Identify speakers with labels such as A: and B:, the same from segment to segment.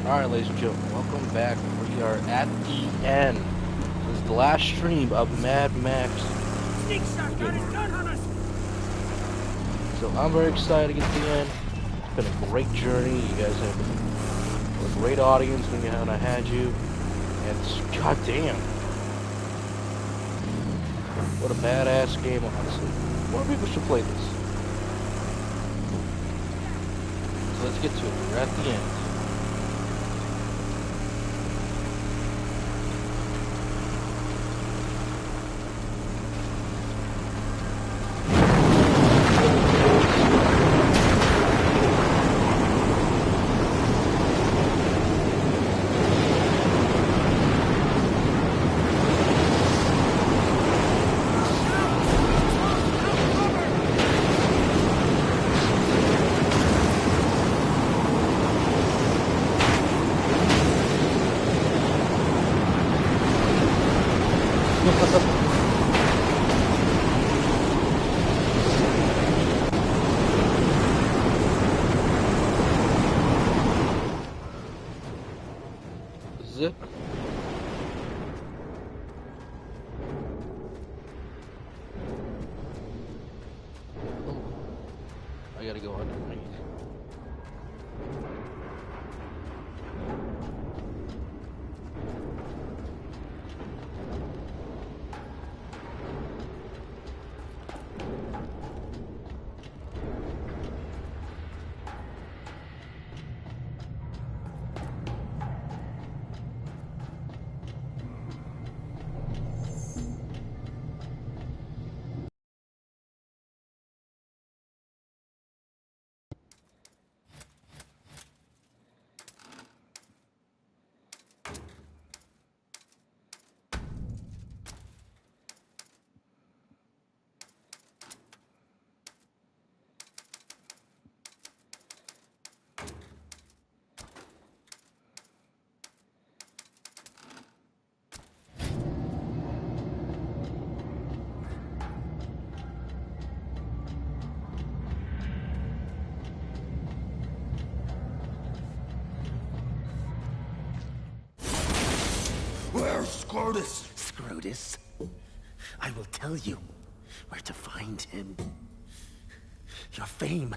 A: Alright, ladies and gentlemen, welcome back. We are at the end. This is the last stream of Mad Max.
B: Sneak shot got his gun on us.
A: So I'm very excited to get to the end. It's been a great journey. You guys have been a great audience when I had you. And it's, goddamn. What a badass game, honestly. More people should play this. So let's get to it. We're at the end. Zip. Oh, I gotta go underneath.
C: Where's Scrotus? Scrotus? I will tell you where to find him. Your fame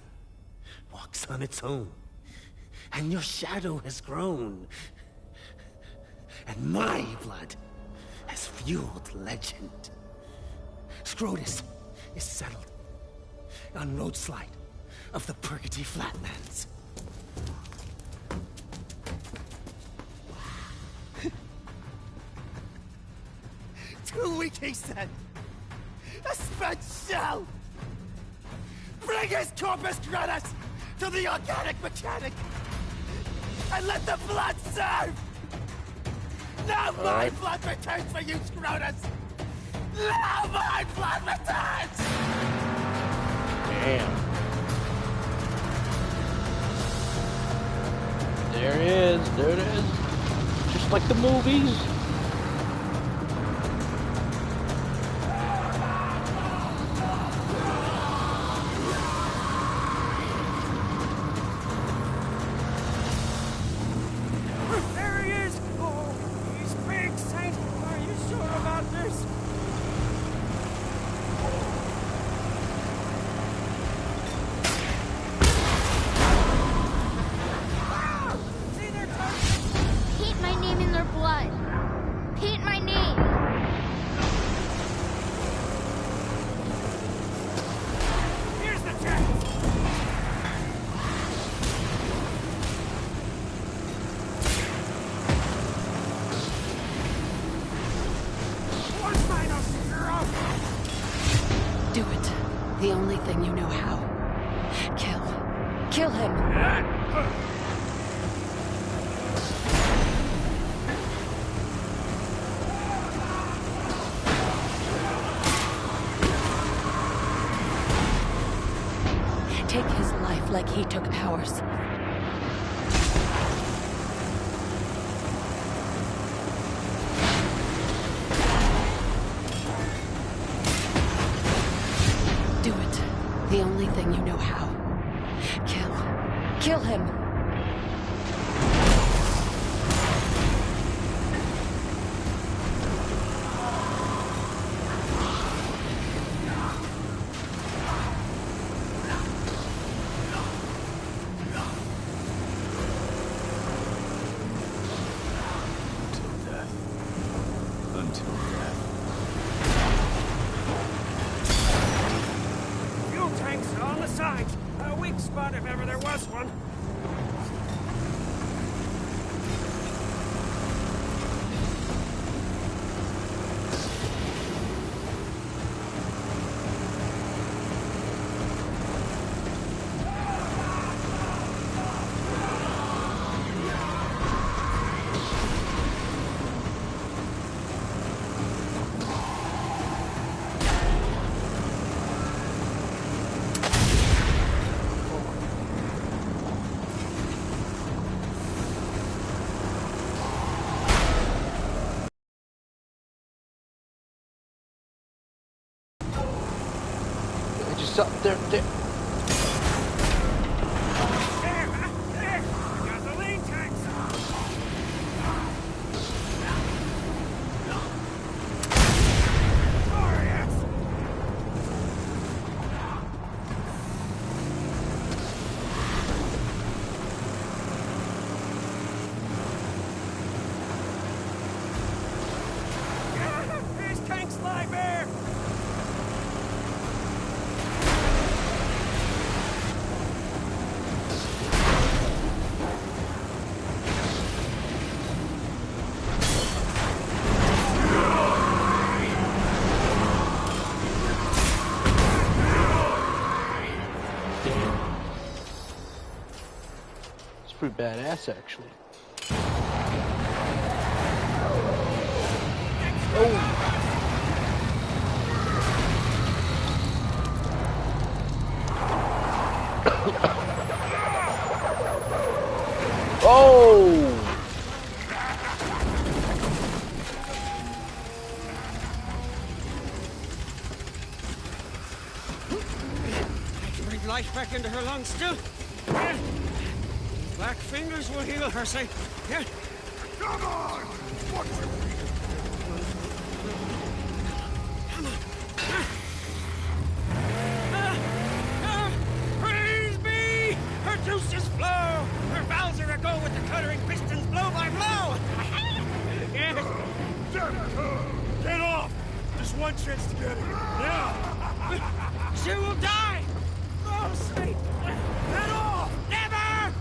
C: walks on its own, and your shadow has grown. And my blood has fueled legend. Scrotus is settled on roadslide of the Purgatory Flatlands. Too weak, he said. A spent shell! Bring his corpus gratis to the organic mechanic! And let the blood serve! Now my blood returns for you, Scrotus! Now my blood returns!
A: Damn. There it is. There it is. Just like the movies.
B: There he is. Oh, he's big, Saint. Are you sure about this? Ah! See their target.
D: Paint my name in their blood. Paint my name.
B: Here's the chance. One final stroke.
E: Do it. The only thing you know how. Kill. Kill him. Take his life like he took ours. Do it. The only thing you know how. Kill. Kill him!
A: There.
B: There! Gasoline tanks! Glorious! These tanks lie bare!
A: It's pretty badass, actually. Oh!
B: I can breathe life back into her lungs still. Yeah. Black fingers will heal her, say. Yeah.
C: Come on!
B: Praise be! Her juices flow! Her valves are aglow with the cuttering pistons blow by blow! Yes!
C: Get off! Just one chance to get it. Yeah!
B: She will die! Oh, sweet!
C: Get off!
B: Never!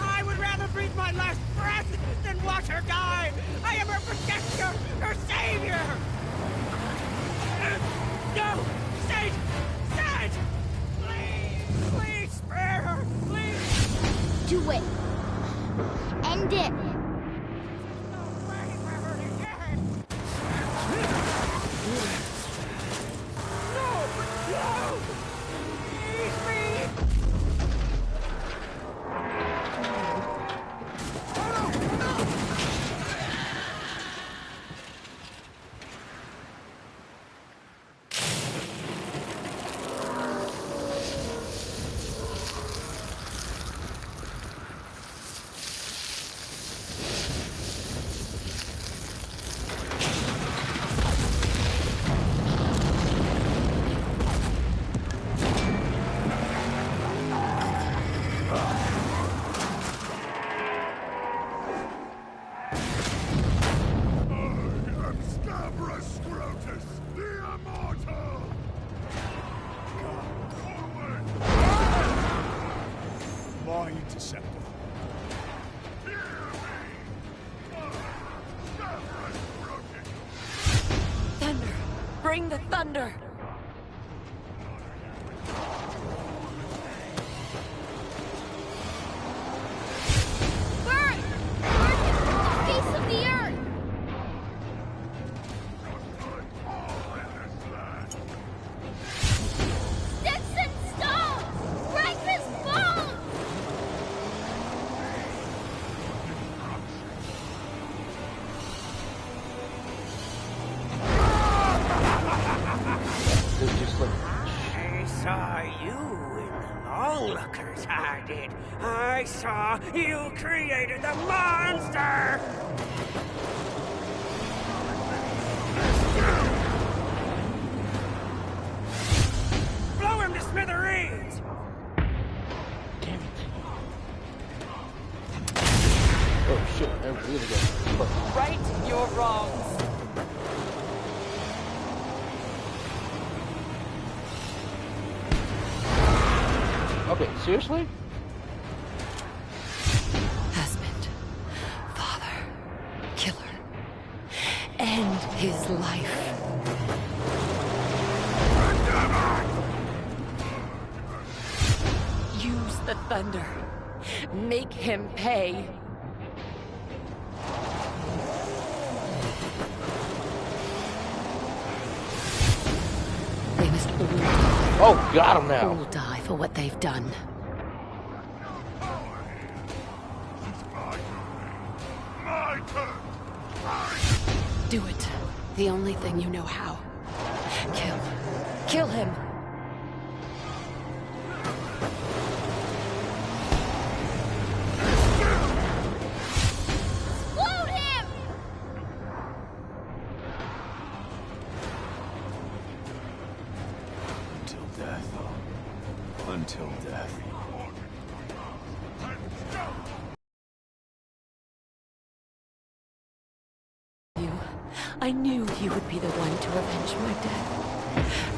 B: I would rather breathe my last breath than watch her die! I am her protector! Her savior! No! Sage! Sage! Please! Please spare her! Please!
D: Do it. End it.
B: No way for her to get! No! No! Please, please!
C: My interceptor.
E: Thunder! Bring the thunder!
D: Burn! Burn the face of the earth! Sticks and stones! Break his bones!
A: It's just like,
B: I saw you in the onlookers, I did. I saw you created the monster! Blow him to smithereens!
A: damn it. Oh shit, I really got
E: Right your wrongs.
A: Okay, seriously?
E: Husband, father, killer. End his life. Use the thunder. Make him pay. They must all die.
A: Oh, got him now.
E: All die for what they've done.
C: My turn!
E: Do it. The only thing you know how. Kill. Kill him. I knew you would be the one to avenge my death.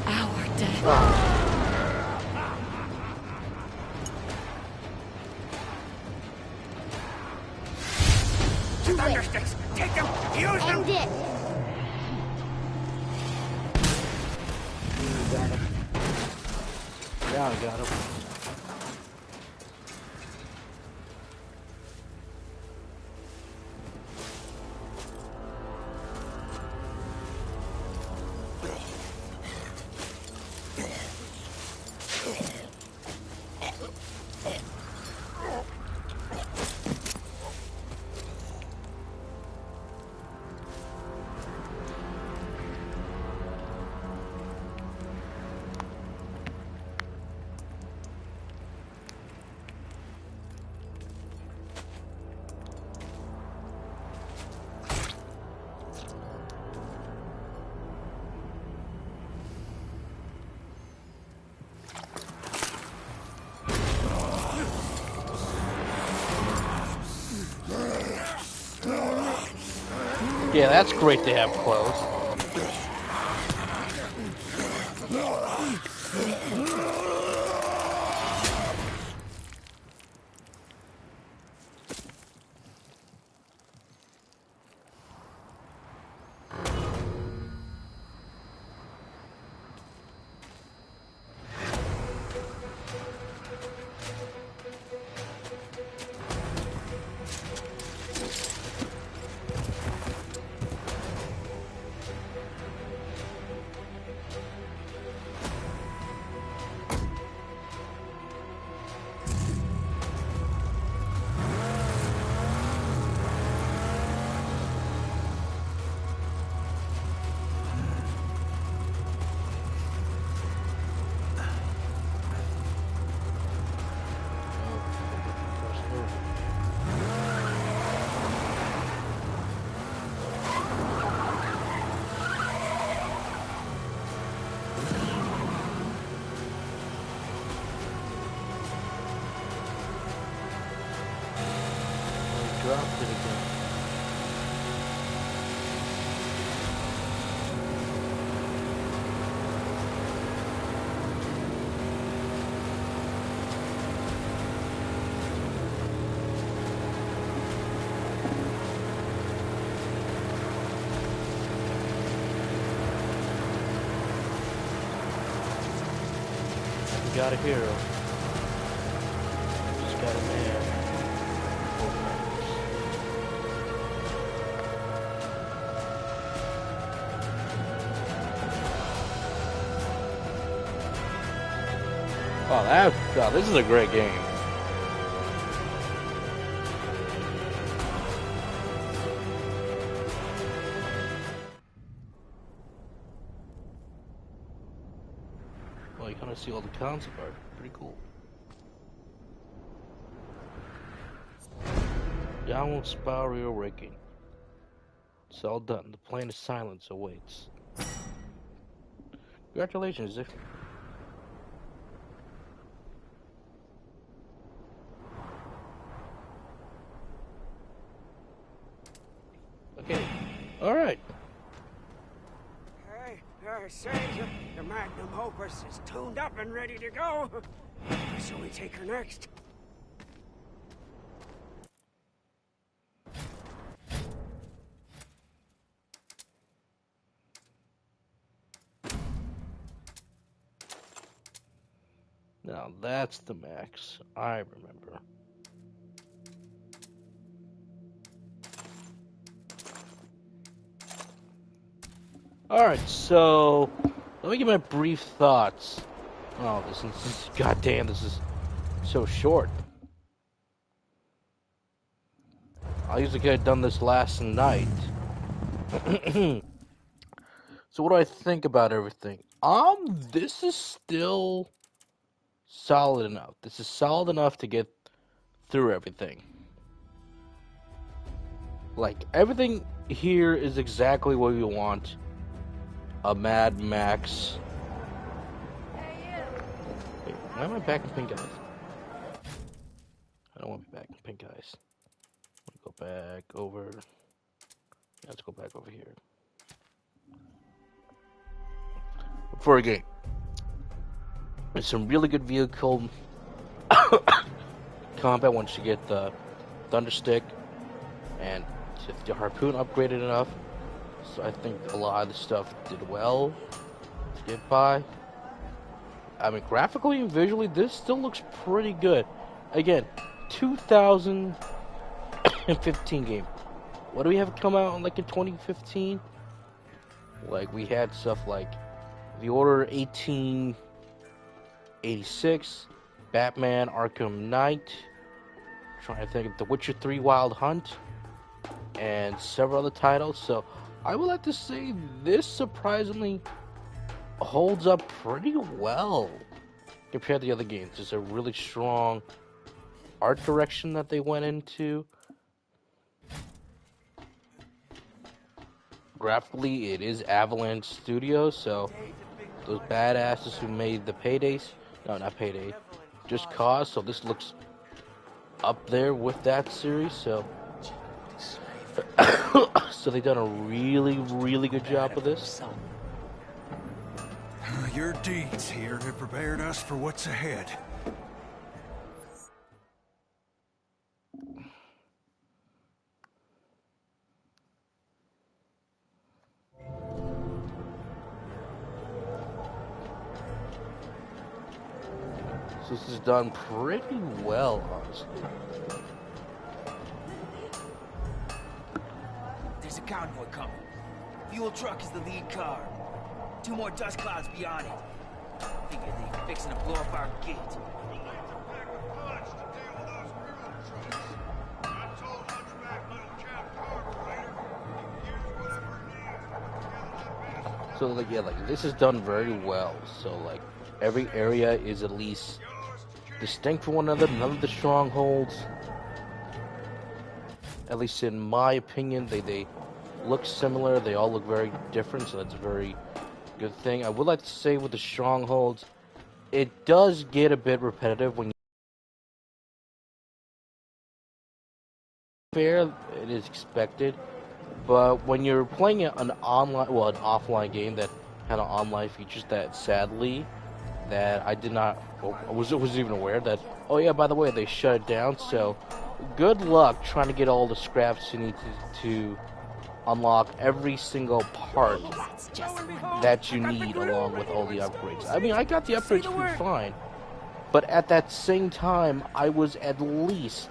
E: Our death.
B: The thundersticks! Take them! Use them!
D: End it.
A: Got him. Yeah, I got him. Yeah, that's great to have clothes. Dropped it again. We got a hero. Just got a man. Oh, this is a great game. Well, you kind of see all the concept art. Pretty cool. Downward spiral raking. It's all done. The plane of silence awaits. Congratulations, Ziff. Okay. Alright.
B: Hey, say, the magnum opus is tuned up and ready to go. Shall we take her next?
A: Now that's the Max I remember. Alright, so let me give my brief thoughts. Oh, this is goddamn, this is so short. I usually could have done this last night. So what do I think about everything? This is still solid enough. This is solid enough to get through everything. Like, everything here is exactly what you want. A Mad Max. Wait, why am I back in pink eyes? I don't want to be back in pink eyes. Go back over. Let's go back over here. for a game. There's some really good vehicle combat once you get the thunder stick and if the harpoon upgraded enough. So I think a lot of the stuff did well to get by. I mean, graphically and visually, this still looks pretty good. Again, 2015 game. What do we have come out like in 2015? Like we had stuff like The Order 1886, Batman Arkham Knight, trying to think of The Witcher 3 Wild Hunt, and several other titles. So I would like to say this surprisingly holds up pretty well compared to the other games. There's a really strong art direction that they went into. Graphically, it is Avalanche Studios, so those badasses who made the Paydays, no, not Payday, Just Cause, so this looks up there with that series, so so they've done a really, really good job with this.
F: Your deeds here have prepared us for what's ahead.
A: So this is done pretty well, honestly.
G: There's a convoy coming. Fuel truck is the lead car. 2 more dust clouds beyond it. Figure they're fixing to blow up our gate.
A: So like yeah, like this is done very well. So like every area is at least distinct from one another. None of the strongholds, at least in my opinion, they look similar. They all look very different, so that's a very good thing. I would like to say with the strongholds, it does get a bit repetitive when you fair. It is expected, but when you're playing an offline game that had an online features that sadly that I did not, I wasn't even aware that. Oh yeah, by the way, they shut it down. So good luck trying to get all the scraps you need to unlock every single part that you need along with all the upgrades. I mean, I got the upgrades pretty fine, but at that same time, I was at least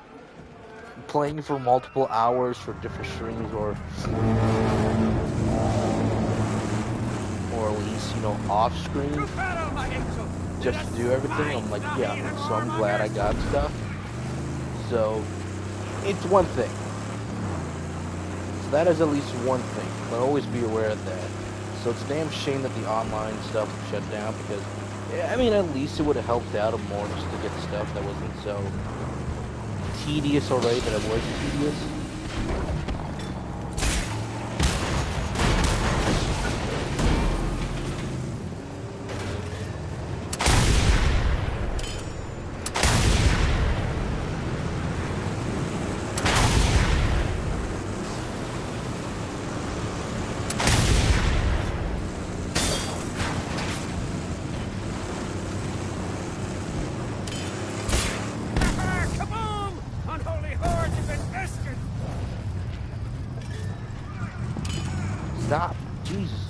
A: playing for multiple hours for different streams or at least, you know, off screen just to do everything. I'm like, yeah, so I'm glad I got stuff. So it's one thing. So that is at least one thing, but always be aware of that. So it's a damn shame that the online stuff shut down because, I mean, at least it would have helped out more just to get stuff that wasn't so tedious already that it was tedious. Stop. Jesus.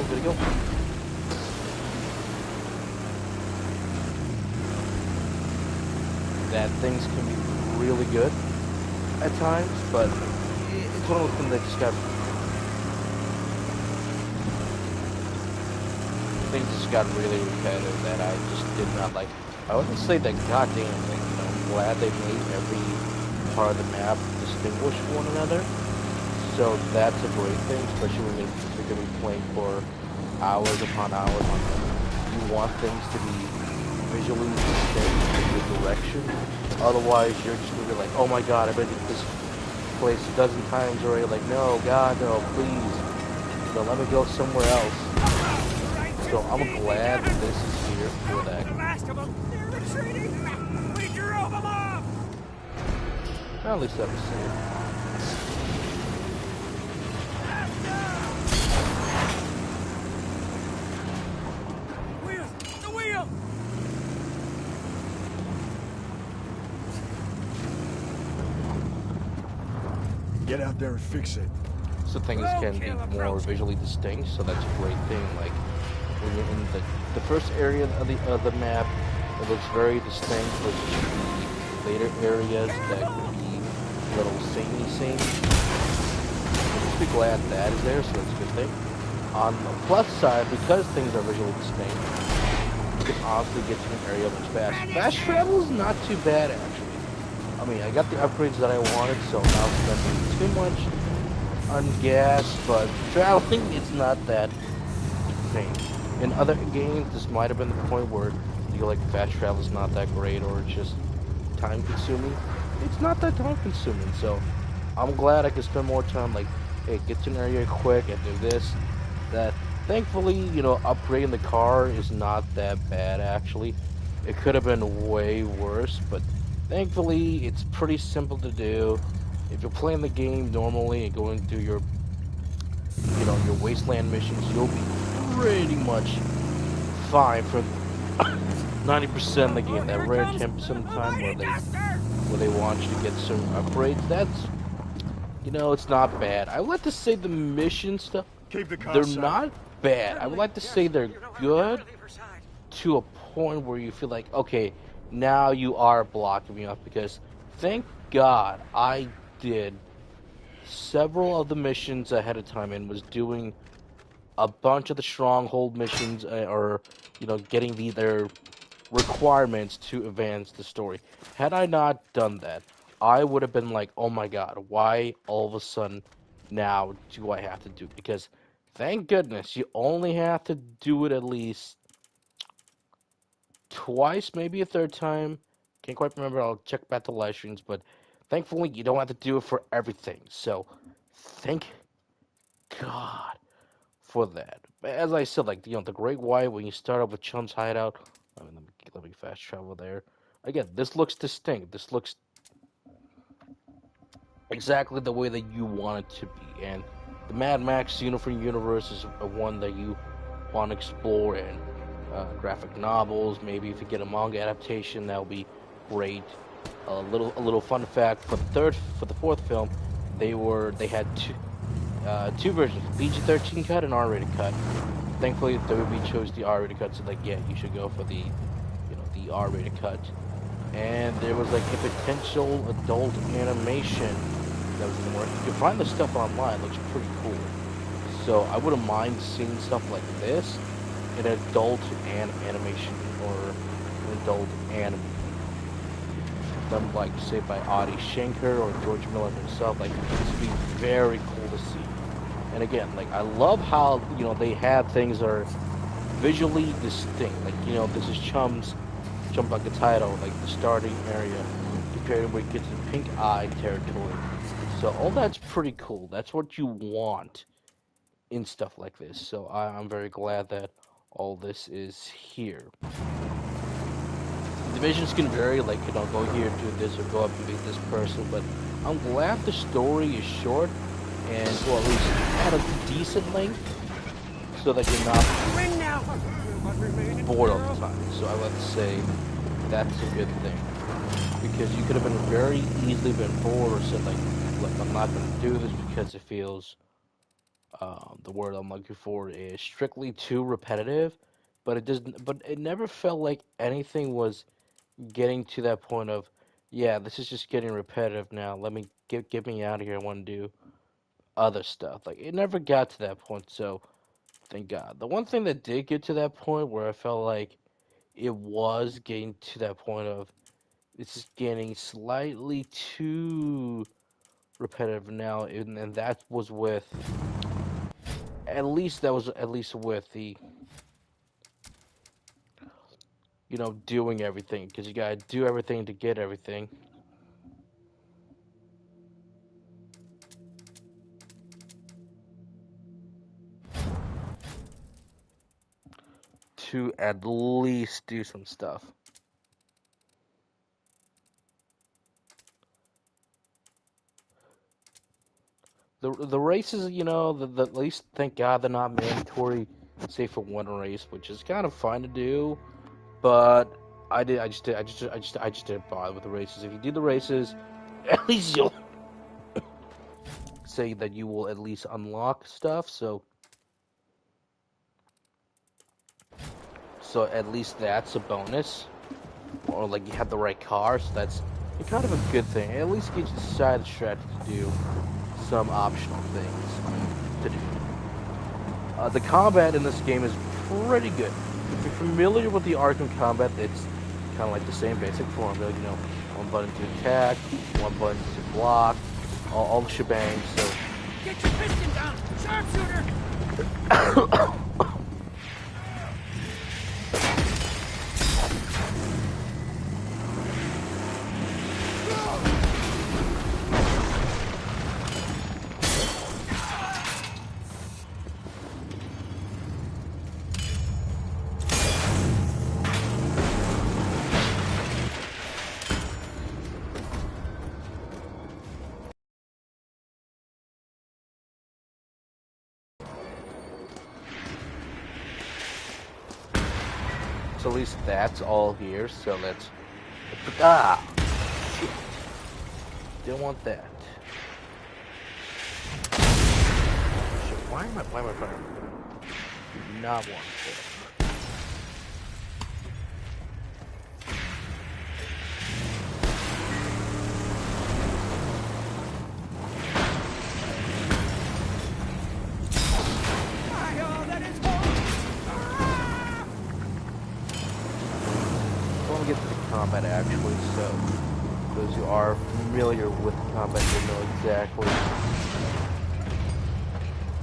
A: Gotta go. That things can be really good at times, but it's one of those things that just got really repetitive that I just did not like. I wouldn't say that goddamn thing, you know, I'm glad they made every part of the map distinguish from one another. So that's a great thing, especially when you're going to be playing for hours upon hours on them. You want things to be visually distinct in the direction. Otherwise, you're just going to be like, oh my god, I've been to this place a dozen times already. Like, no, god, no, please. So let me go somewhere else. So I'm glad that this is here for that.
B: The last of them, they're retreating. We drove them off.
A: At least that was safe.
B: Wheels! The wheel!
F: Get out there and fix it.
A: So things can be
B: Roadkill
A: more
B: approach.
A: visually distinct, so that's a great thing. Like when you're in the first area of the map, it looks very distinct versus the later areas that could be a little samey. I'm just be glad that is there, so that's a good thing. On the plus side, because things are visually distinct, you can honestly get to an area much faster. Fast travel is not too bad actually. I mean, I got the upgrades that I wanted, so I'm not spending too much on gas, but traveling it's not that insane. In other games, this might have been the point where you like fast travel is not that great, or it's just time consuming. It's not that time consuming, so I'm glad I could spend more time. Like, hey, get to an area quick and do this, that. Thankfully, upgrading the car is not that bad actually. It could have been way worse, but thankfully it's pretty simple to do. If you're playing the game normally and going through your wasteland missions, you'll be pretty much fine for 90% of the game. That
B: Here it
A: rare
B: comes!
A: 10% of the
B: A
A: time
B: mighty duster!
A: where they want you to get certain upgrades, it's not bad. I would like to say the mission stuff,
F: Keep the car
A: they're
F: safe.
A: not bad. I would
B: Certainly,
A: like to
B: yes.
A: say they're
B: You know how to
A: good
B: never leave her side.
A: to a point where you feel like, okay, now you are blocking me off, because thank God I did several of the missions ahead of time and was doing a bunch of the stronghold missions, or getting their requirements to advance the story. Had I not done that, I would have been like, oh my God, why all of a sudden now do I have to do it? Because thank goodness you only have to do it at least twice, maybe a third time. Can't quite remember. I'll check back the live streams, but thankfully you don't have to do it for everything. So thank God for that. But as I said, like the Great White, when you start off with Chum's hideout, let me fast travel there. Again, this looks distinct. This looks exactly the way that you want it to be, and the Mad Max universe is one that you want to explore in graphic novels. Maybe if you get a manga adaptation, that'll be great. A little fun fact for the fourth film, they had two versions, PG-13 cut and R-rated cut. Thankfully, WB chose the R-rated cut, so like, yeah, you should go for the R-rated cut. And there was like a potential adult animation that was in the work. You can find the stuff online; it looks pretty cool. So I wouldn't mind seeing stuff like this, an adult animation, or an adult anime, done like say by Adi Shankar or George Miller himself. Like, this would be very cool to see. And again, like, I love how they have things that are visually distinct. Like, this is Chum like the title, like the starting area, compared to where it gets to Pink Eye territory. So all that's pretty cool. That's what you want in stuff like this. So I'm very glad that all this is here. The missions can vary, like, go here, do this, or go up and beat this person, but I'm glad the story is short and, well, at least at a decent length, so that you're not
B: Win now!
A: bored all the time. So I would say that's a good thing, because you could have been very easily been bored or said like, look, I'm not going to do this because it feels, the word I'm looking for is strictly too repetitive, but it doesn't. But it never felt like anything was getting to that point of, yeah, this is just getting repetitive now. Let me get me out of here. I want to do other stuff. Like, it never got to that point. So thank God. The one thing that did get to that point where I felt like it was getting to that point of, it's just getting slightly too repetitive now, and that was with, at least with the, doing everything, because you gotta do everything to get everything, to at least do some stuff. The races, you know, at least thank God they're not mandatory, save for one race, which is kind of fun to do. But I just didn't bother with the races. If you do the races, at least you'll say that you will at least unlock stuff. So at least that's a bonus, or like you have the right car. So that's kind of a good thing. It at least gives you side strategy to do some optional things to do. The combat in this game is pretty good. If you're familiar with the Arkham combat, it's kind of like the same basic formula. You know, one button to attack, one button to block, all the shebang. So.
B: Get your piston down! Sharpshooter!
A: So at least that's all here. So let's. Shit! Didn't want that. Shit! Why am I trying to? Do not want that. Get to the combat actually, so those who are familiar with combat will know exactly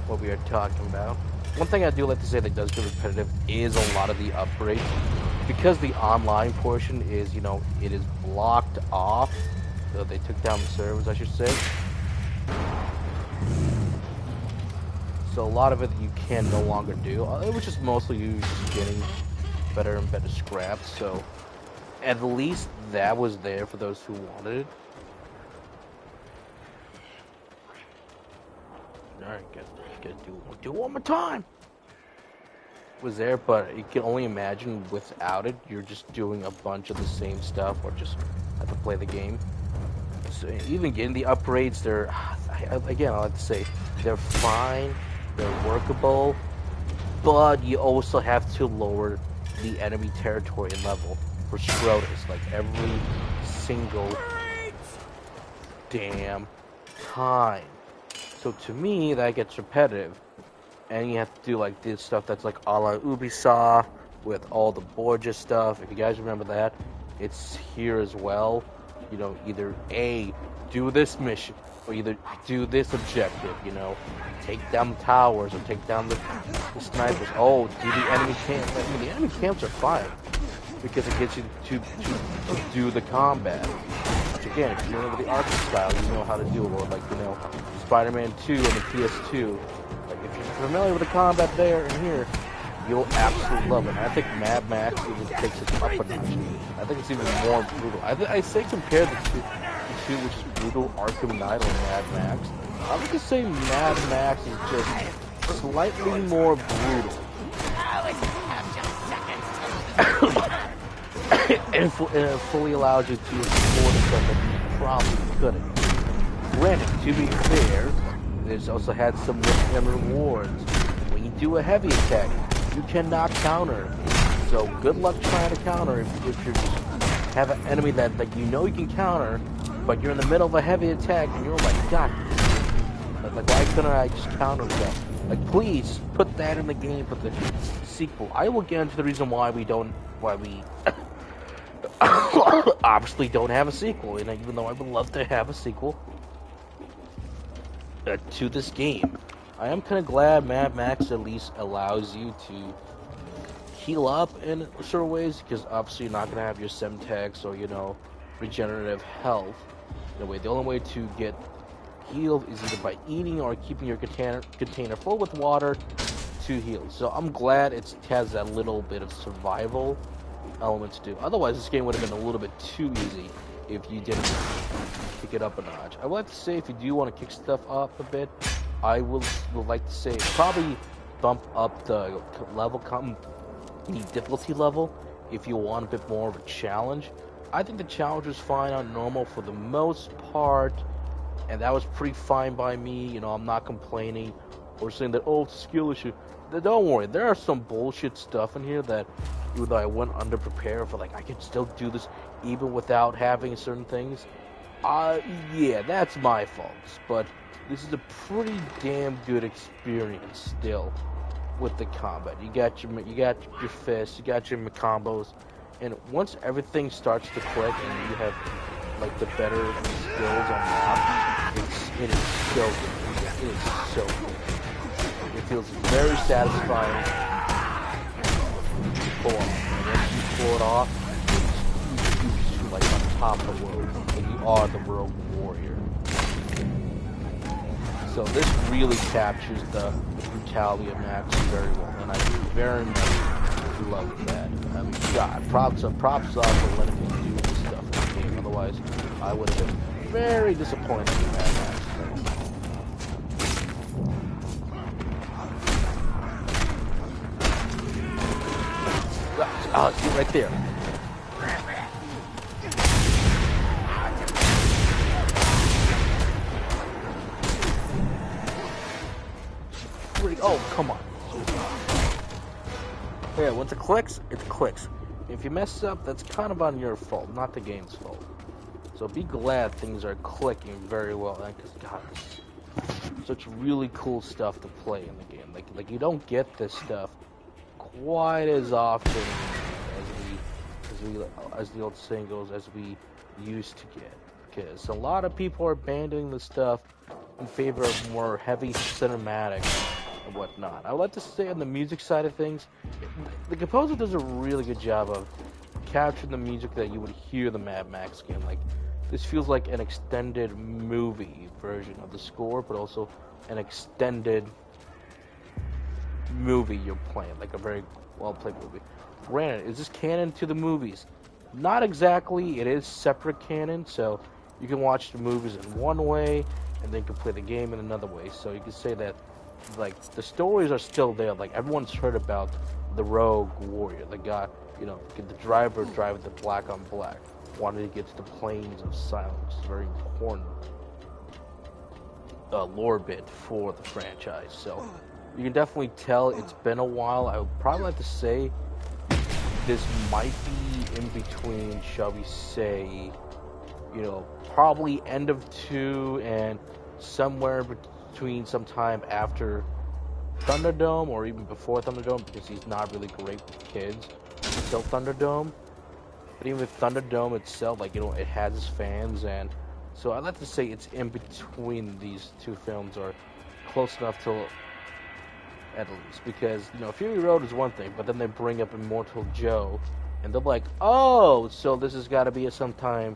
A: what we are talking about. One thing I do like to say that does get repetitive is a lot of the upgrades, because the online portion is, you know, it is blocked off, so they took down the servers, I should say. So a lot of it you can no longer do. It was just mostly you just getting better and better scraps, so at least that was there for those who wanted it. Alright, gotta do it one more time. Was there, but you can only imagine without it, you're just doing a bunch of the same stuff, or just have to play the game. So even getting the upgrades, they're, again, I like to say, they're fine, they're workable, but you also have to lower the enemy territory and level for Schroeder's, like every single damn time. So to me, that gets repetitive, and you have to do like this stuff that's like a la Ubisoft with all the Borgia stuff. If you guys remember that, it's here as well. You know, either A, do this mission, or either do this objective. You know, take down the towers or take down the snipers. Oh, do the enemy camps. I mean, the enemy camps are fine, because it gets you to do the combat. Which again, if you remember the Arkham style, you know how to do it. Or like, you know, Spider-Man 2 and the PS2. Like, if you're familiar with the combat there and here, you'll absolutely love it. And I think Mad Max even takes it up a notch. I think it's even more brutal. I say compare the two, which is brutal, Arkham Knight or Mad Max. I would just say Mad Max is just slightly more brutal. and it fully allows you to explore the stuff that you probably couldn't. Granted, to be fair, there's also had some risks and rewards. When you do a heavy attack, you cannot counter. So good luck trying to counter if you have an enemy that you know you can counter, but you're in the middle of a heavy attack and you're like, God, like why couldn't I just counter that? Like, please put that in the game for the sequel. I will get into the reason why we obviously don't have a sequel, and even though I would love to have a sequel to this game, I am kind of glad Mad Max at least allows you to heal up in certain ways, because obviously you're not going to have your Semtex or, you know, regenerative health. In a way, the only way to get healed is either by eating or keeping your container full with water to heal. So I'm glad it has that little bit of survival element to do. Otherwise, this game would have been a little bit too easy. if you didn't kick it up a notch. I would like to say if you do want to kick stuff up a bit, I would like to say probably bump up the the difficulty level if you want a bit more of a challenge. I think the challenge was fine on normal for the most part, and that was pretty fine by me. You know, I'm not complaining or saying that, oh, it's a skill issue. Don't worry, there are some bullshit stuff in here that, even though I went underprepared for, like, I could still do this even without having certain things. Yeah, that's my fault. But this is a pretty damn good experience still with the combat. You got your fists, you got your combos, and once everything starts to click and you have like the better skills on map, it is so good. It is so good. It feels very satisfying to pull off. And once you pull it off, you're like on top of the world, and you are the rogue warrior. So this really captures the brutality of Max very well, and I very much love that. I mean, God, props up for letting me do this stuff in the game. Otherwise, I would have been very disappointed in that Max. Oh, see right there. Oh, come on. Yeah, once it clicks, it clicks. If you mess up, that's kind of on your fault, not the game's fault. So be glad things are clicking very well. Because, God, such really cool stuff to play in the game. Like you don't get this stuff quite as often as the old saying goes, as we used to get. Because a lot of people are abandoning the stuff in favor of more heavy cinematic and whatnot. I would like to say on the music side of things, the composer does a really good job of capturing the music that you would hear the Mad Max game. Like, this feels like an extended movie version of the score, but also an extended movie you're playing, like a very well-played movie. Granted, is this canon to the movies? Not exactly. It is separate canon, so you can watch the movies in one way, and then you can play the game in another way. So you can say that, like, the stories are still there. Like, everyone's heard about the rogue warrior, the guy, you know, the driver driving the black on black, wanted to get to the plains of silence. Very important lore bit for the franchise. So you can definitely tell it's been a while. I would probably like to say this might be in between, shall we say, you know, probably end of 2 and somewhere between sometime after Thunderdome, or even before Thunderdome, because he's not really great with kids until Thunderdome. But even with Thunderdome itself, like, you know, it has its fans, and so I'd like to say it's in between these two films, or close enough to, at least, because, you know, Fury Road is one thing, but then they bring up Immortal Joe, and they're like, oh, so this has got to be sometime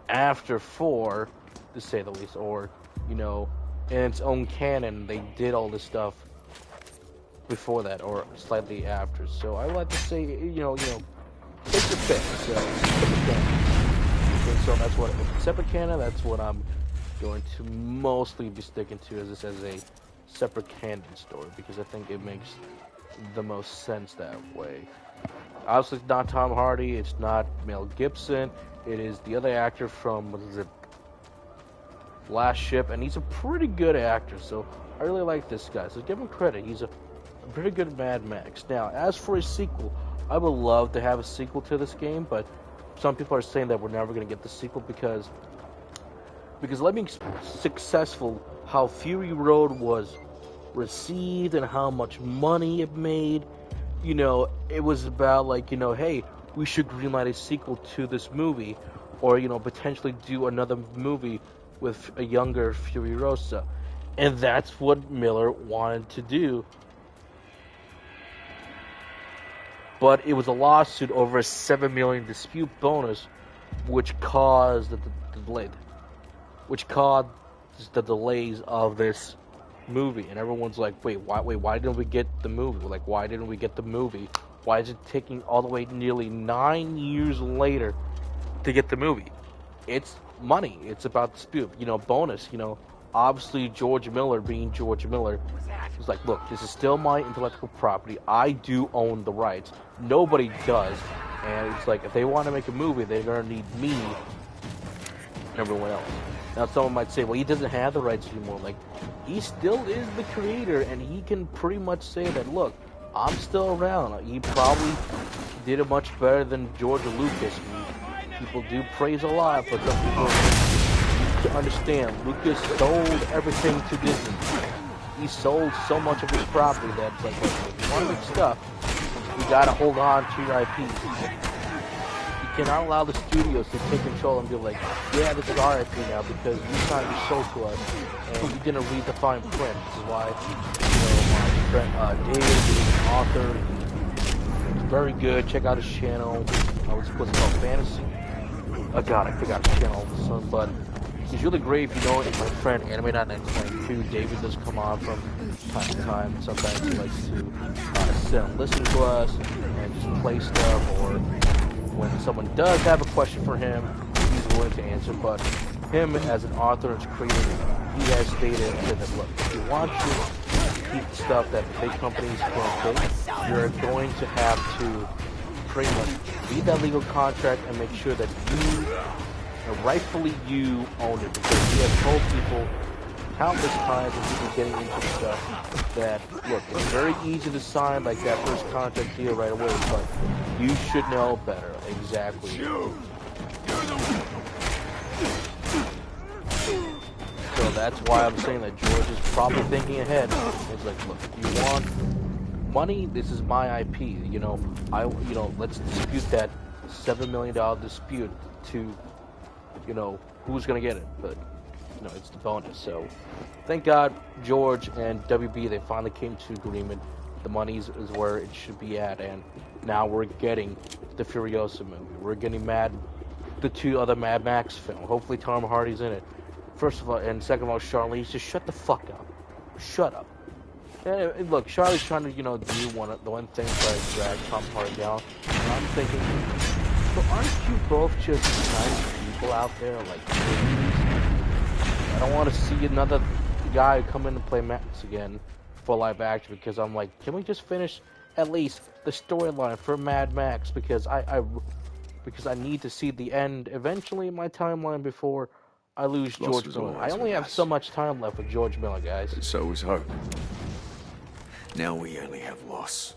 A: after 4, to say the least, or, you know, in its own canon, they did all this stuff before that, or slightly after. So I would like to say, you know, take your pick. So separate canon. And so that's what, if it's separate canon, that's what I'm going to mostly be sticking to as a separate canon story, because I think it makes the most sense that way. Obviously, it's not Tom Hardy, it's not Mel Gibson, it is the other actor from, what is it, Last Ship, and he's a pretty good actor, so I really like this guy, so give him credit. He's a pretty good Mad Max. Now, as for a sequel, I would love to have a sequel to this game, but some people are saying that we're never going to get the sequel because let me successful how Fury Road was received and how much money it made. You know, it was about, like, you know, hey, we should greenlight a sequel to this movie, or, you know, potentially do another movie with a younger Furiosa. And that's what Miller wanted to do. But it was a lawsuit over a $7 million dispute bonus, which caused the delay. Which caused the delays of this movie. And everyone's like, wait, why didn't we get the movie? Like, why didn't we get the movie? Why is it taking all the way nearly 9 years later to get the movie? it's money. It's about dispute. You know, bonus. You know, obviously George Miller being George Miller, was like, look, this is still my intellectual property. I do own the rights. Nobody does. And it's like, if they want to make a movie, they're gonna need me and everyone else. Now, someone might say, well, he doesn't have the rights anymore. Like, he still is the creator, and he can pretty much say that, look, I'm still around. He probably did it much better than George Lucas. People do praise a lot, but some people need to understand, Lucas sold everything to Disney. He sold so much of his property that it's like, if you want to make stuff, you gotta hold on to your IP. You cannot allow the studios to take control and be like, yeah, this is our IP now because you signed your soul to us and you didn't read the fine print. This is why, my friend David is an author. He's very good. Check out his channel. What's it called? Fantasy. Oh god, I forgot his channel all of a sudden, but he's really great. If you know it, my friend Anime.922, David does come on from time to time. Sometimes he likes to sit and listen to us and just play stuff, or when someone does have a question for him, he's willing to answer. But him as an author and creator, he has stated that, look, if you want to keep stuff that big companies can't take, you're going to have to pretty much read that legal contract and make sure that you, rightfully you, own it. Because we have told people countless times when people getting into the stuff that, look, it's very easy to sign like that first contract deal right away, but you should know better. Exactly. So that's why I'm saying that George is probably thinking ahead. It's like, look, if you want money, this is my IP. You know, let's dispute that $7 million dispute to, who's gonna get it. But it's the bonus. So thank God George and WB, they finally came to agreement. The money is where it should be at, and now we're getting the Furiosa movie. We're getting the two other Mad Max film. Hopefully Tom Hardy's in it. First of all, and second of all, Charlize, just shut the fuck up. Shut up. And look, Charlie's trying to, do the one thing to drag Tom Hardy down. And I'm thinking, so aren't you both just nice people out there? Like, I don't want to see another guy come in and play Max again for live action, because I'm like, can we just finish at least the storyline for Mad Max? Because I need to see the end eventually in my timeline before I lose George Miller. I only have so much time left with George Miller, guys.
F: And so was hope. Now we only have loss.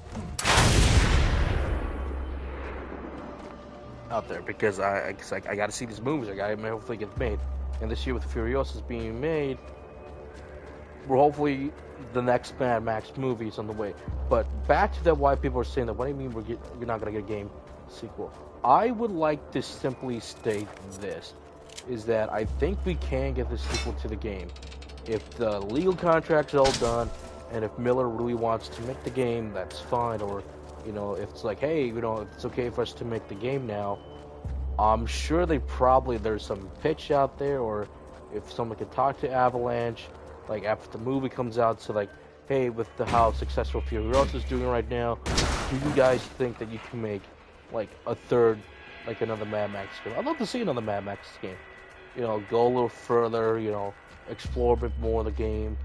A: Out there, because I got to see these movies. I got to hopefully get made. And this year with Furiosa's being made, we're hopefully the next Mad Max movie is on the way. But back to that, why people are saying that, what do you mean you're not going to get a game sequel? I would like to simply state this, is that I think we can get the sequel to the game. If the legal contract's all done, and if Miller really wants to make the game, that's fine. Or, if it's like, hey, if it's okay for us to make the game now, I'm sure there's some pitch out there, or if someone could talk to Avalanche, like after the movie comes out, so like, hey, with how successful Furiosa's doing right now, do you guys think that you can make like a third, like another Mad Max game? I'd love to see another Mad Max game. Go a little further, explore a bit more of the game,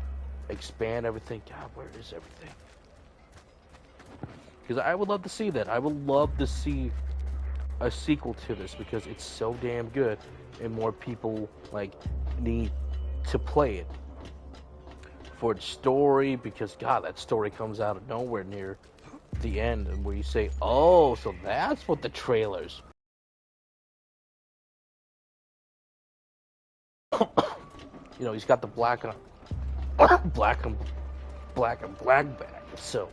A: expand everything. God, where is everything? Because I would love to see that. I would love to see a sequel to this, because it's so damn good, and more people need to play it for its story. Because God, that story comes out of nowhere near the end, and where you say, oh, so that's what the trailers. He's got the black and black bag. So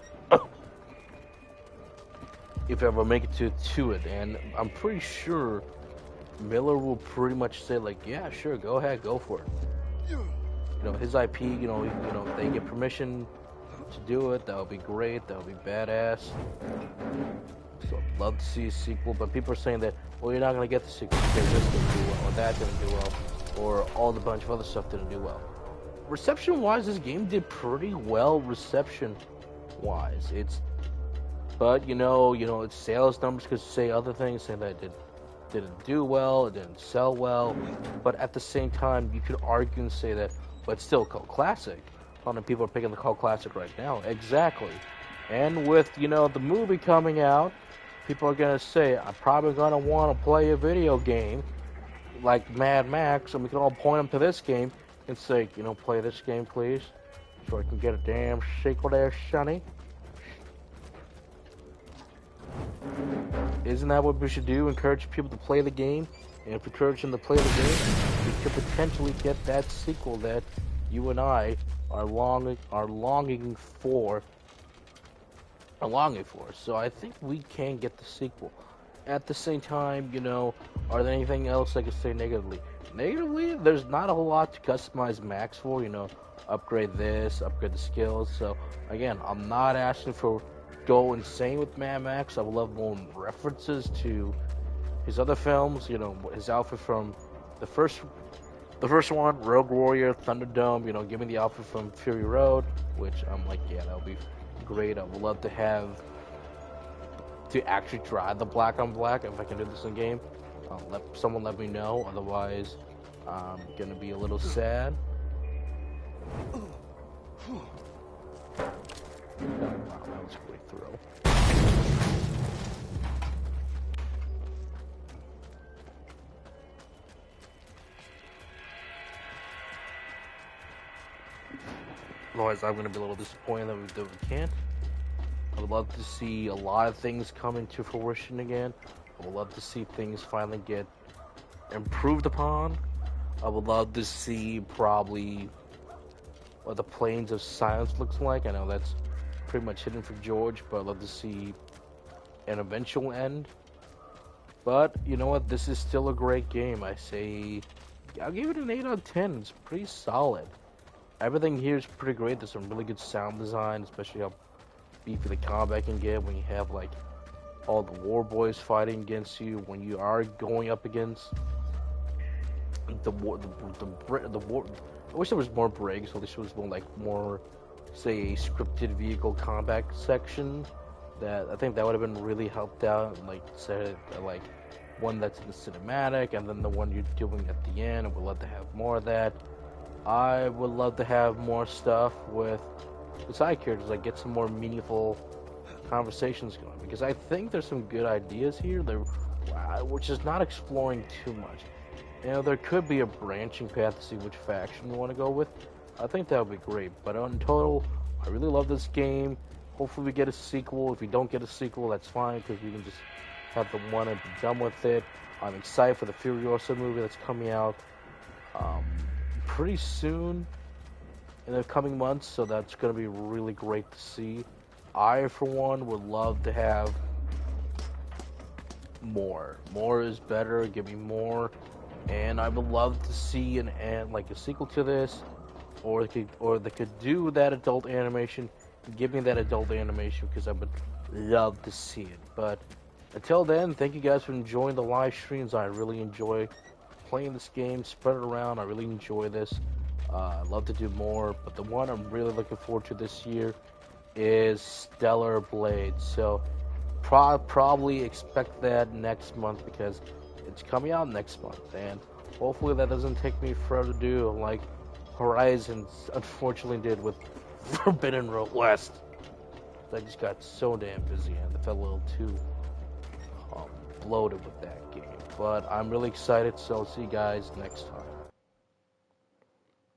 A: if I ever make it to it, and I'm pretty sure Miller will pretty much say like, yeah, sure, go ahead, go for it. His IP, if they get permission to do it, that would be great. That would be badass. So I'd love to see a sequel, but people are saying that, well, you're not going to get the sequel because this didn't do well, or that didn't do well, or all the bunch of other stuff didn't do well. Reception-wise, this game did pretty well reception-wise. But, it's sales numbers could say other things, saying that it did didn't do well, it didn't sell well, but at the same time, you could argue and say that, but it's still a cult classic. A lot of people are picking the cult classic right now. Exactly. And with, you know, the movie coming out, people are going to say, I'm probably going to want to play a video game like Mad Max, and we can all point them to this game and say, you know, play this game, please, so I can get a damn sequel there, Sonny. Isn't that what we should do? Encourage people to play the game, and if we encourage them to play the game, we could potentially get that sequel that you and I are longing for. So I think we can get the sequel. At the same time, you know, are there anything else I could say negatively? Negatively, there's not a whole lot to customize Max for, you know, upgrade this, upgrade the skills. So again, I'm not asking for go insane with Mad Max. I would love more references to his other films, you know, his outfit from the first one, Rogue Warrior, Thunderdome, you know, give me the outfit from Fury Road, which I'm like, yeah, that would be great. I would love to have to actually drive the black on black if I can do this in game. Someone let me know, otherwise I'm gonna be a little sad. Wow, that was a great throw. Otherwise, I'm going to be a little disappointed that we can't. I would love to see a lot of things come into fruition again. I would love to see things finally get improved upon. I would love to see probably what the Plains of Silence looks like. I know that's pretty much hidden from George, but I'd love to see an eventual end. But, you know what, this is still a great game. I say, I'll give it an 8 out of 10. It's pretty solid. Everything here is pretty great. There's some really good sound design, especially how beefy the combat can get when you have, like, all the war boys fighting against you, when you are going up against the war. I wish there was more breaks, at least it was more, say, a scripted vehicle combat section. That I think that would have been really helped out, like, say, like one that's in the cinematic, and then the one you're doing at the end. I would love to have more of that. I would love to have more stuff with the side characters, like get some more meaningful conversations going, because I think there's some good ideas here, which is not exploring too much. You know, there could be a branching path to see which faction you want to go with. I think that would be great, but in total, I really love this game. Hopefully we get a sequel. If we don't get a sequel, that's fine, because we can just have the one and be done with it. I'm excited for the Furiosa movie that's coming out pretty soon in the coming months, so that's going to be really great to see. I, for one, would love to have more. More is better. Give me more. And I would love to see like a sequel to this, or they could do that adult animation. Give me that adult animation, because I would love to see it. But until then, thank you guys for enjoying the live streams. I really enjoy playing this game, spread it around. I really enjoy this. I'd love to do more, but the one I'm really looking forward to this year is Stellar Blade. So probably expect that next month, because it's coming out next month, and hopefully that doesn't take me forever to do like Horizon unfortunately did with Forbidden West. I just got so damn busy and I felt a little too bloated with that game. But I'm really excited, so I'll see you guys next time.